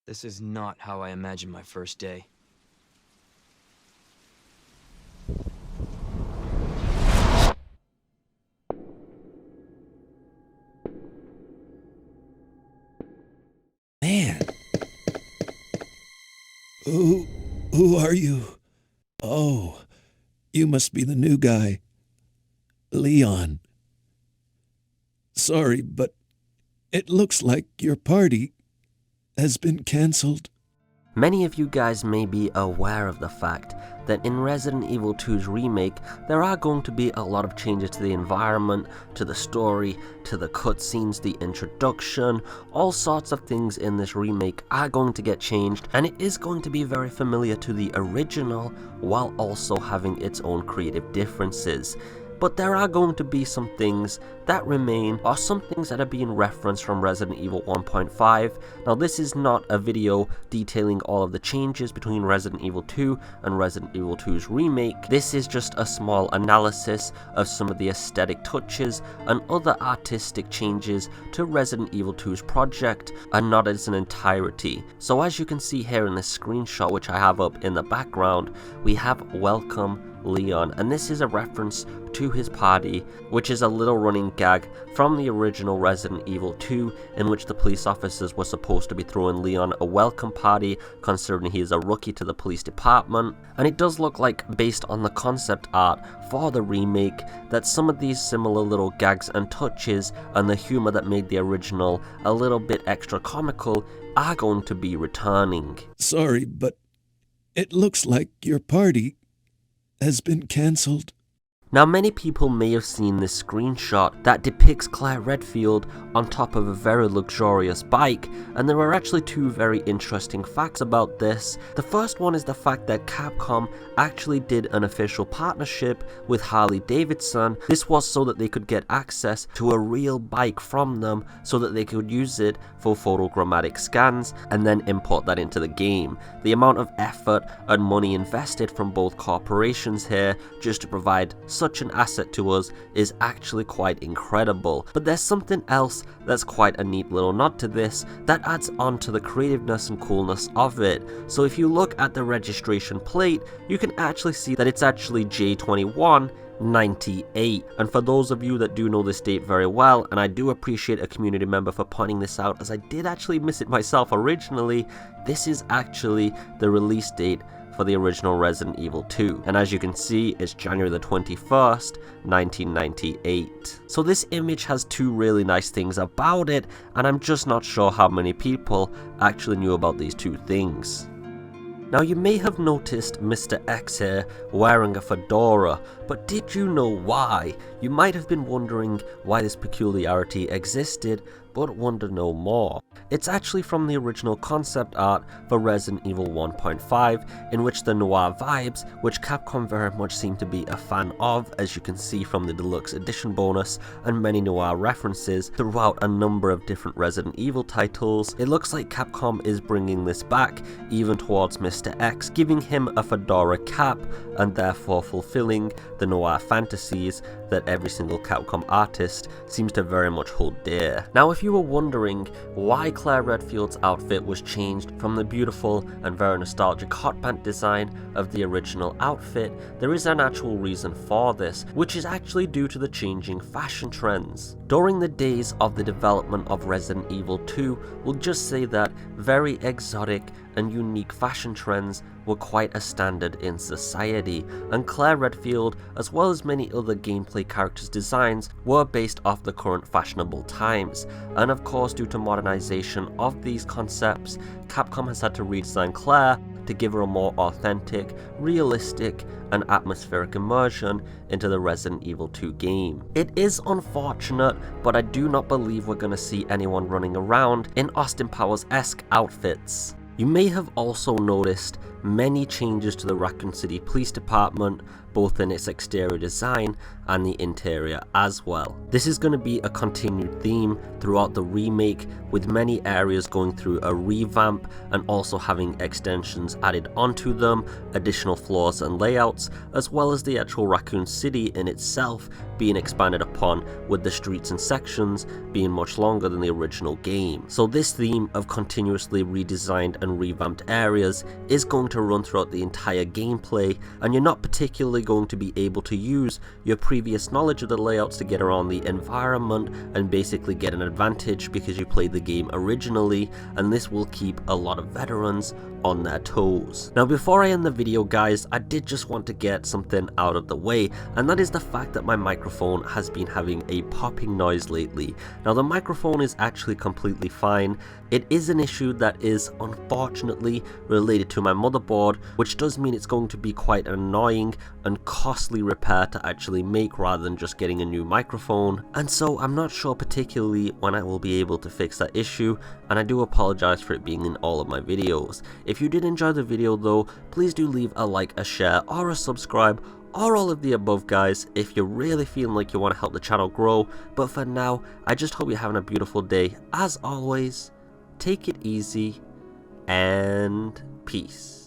This is not how I imagined my first day. Man. Who... who are you? Oh, you must be the new guy. Leon. Sorry, but it looks like your party has been cancelled. Many of you guys may be aware of the fact that in Resident Evil 2's remake, there are going to be a lot of changes to the environment, to the story, to the cutscenes, the introduction. All sorts of things in this remake are going to get changed, and it is going to be very familiar to the original while also having its own creative differences. But there are going to be some things that remain, or some things that are being referenced from Resident Evil 1.5. Now this is not a video detailing all of the changes between Resident Evil 2 and Resident Evil 2's remake. This is just a small analysis of some of the aesthetic touches and other artistic changes to Resident Evil 2's project, and not as an entirety. So as you can see here in this screenshot, which I have up in the background, we have Welcome Leon, and this is a reference to his party, which is a little running gag from the original Resident Evil 2, in which the police officers were supposed to be throwing Leon a welcome party, considering he is a rookie to the police department. And it does look like, based on the concept art for the remake, that some of these similar little gags and touches and the humor that made the original a little bit extra comical are going to be returning. Sorry, but it looks like your party has been cancelled. Now many people may have seen this screenshot that depicts Claire Redfield on top of a very luxurious bike, and there are actually two very interesting facts about this. The first one is the fact that Capcom actually did an official partnership with Harley Davidson. This was so that they could get access to a real bike from them, so that they could use it for photogrammetric scans and then import that into the game. The amount of effort and money invested from both corporations here just to provide such an asset to us is actually quite incredible. But there's something else that's quite a neat little nod to this that adds on to the creativeness and coolness of it. So if you look at the registration plate, you can actually see that it's actually J2198, and for those of you that do know this date very well, and I do appreciate a community member for pointing this out, as I did actually miss it myself originally, this is actually the release date for the original Resident Evil 2, and as you can see, it's January the 21st, 1998. So this image has two really nice things about it, and I'm just not sure how many people actually knew about these two things. Now you may have noticed Mr. X here wearing a fedora, but did you know why? You might have been wondering why this peculiarity existed, but wonder no more. It's actually from the original concept art for Resident Evil 1.5, in which the noir vibes, which Capcom very much seem to be a fan of, as you can see from the deluxe edition bonus and many noir references throughout a number of different Resident Evil titles. It looks like Capcom is bringing this back, even towards Mr. X, giving him a fedora cap and therefore fulfilling the noir fantasies that every single Capcom artist seems to very much hold dear. Now if you were wondering why Claire Redfield's outfit was changed from the beautiful and very nostalgic hot pant design of the original outfit, there is an actual reason for this, which is actually due to the changing fashion trends. During the days of the development of Resident Evil 2, we'll just say that very exotic and unique fashion trends were quite a standard in society, and Claire Redfield, as well as many other gameplay characters' designs, were based off the current fashionable times. And of course, due to modernization of these concepts, Capcom has had to redesign Claire to give her a more authentic, realistic, and atmospheric immersion into the Resident Evil 2 game. It is unfortunate, but I do not believe we're going to see anyone running around in Austin Powers-esque outfits. You may have also noticed many changes to the Raccoon City Police Department, both in its exterior design and the interior as well. This is going to be a continued theme throughout the remake, with many areas going through a revamp and also having extensions added onto them, additional floors and layouts, as well as the actual Raccoon City in itself being expanded upon, with the streets and sections being much longer than the original game. So this theme of continuously redesigned and revamped areas is going to run throughout the entire gameplay, and you're not particularly going to be able to use your previous knowledge of the layouts to get around the environment and basically get an advantage because you played the game originally, and this will keep a lot of veterans on their toes. Now before I end the video guys, I did just want to get something out of the way, and that is the fact that my microphone has been having a popping noise lately. Now the microphone is actually completely fine. It is an issue that is unfortunately related to my motherboard, which does mean it's going to be quite an annoying and costly repair to actually make rather than just getting a new microphone, and so I'm not sure particularly when I will be able to fix that issue, and I do apologize for it being in all of my videos. If you did enjoy the video though, please do leave a like, a share, or a subscribe, or all of the above guys, if you're really feeling like you want to help the channel grow. But for now, I just hope you're having a beautiful day. As always, take it easy, and peace.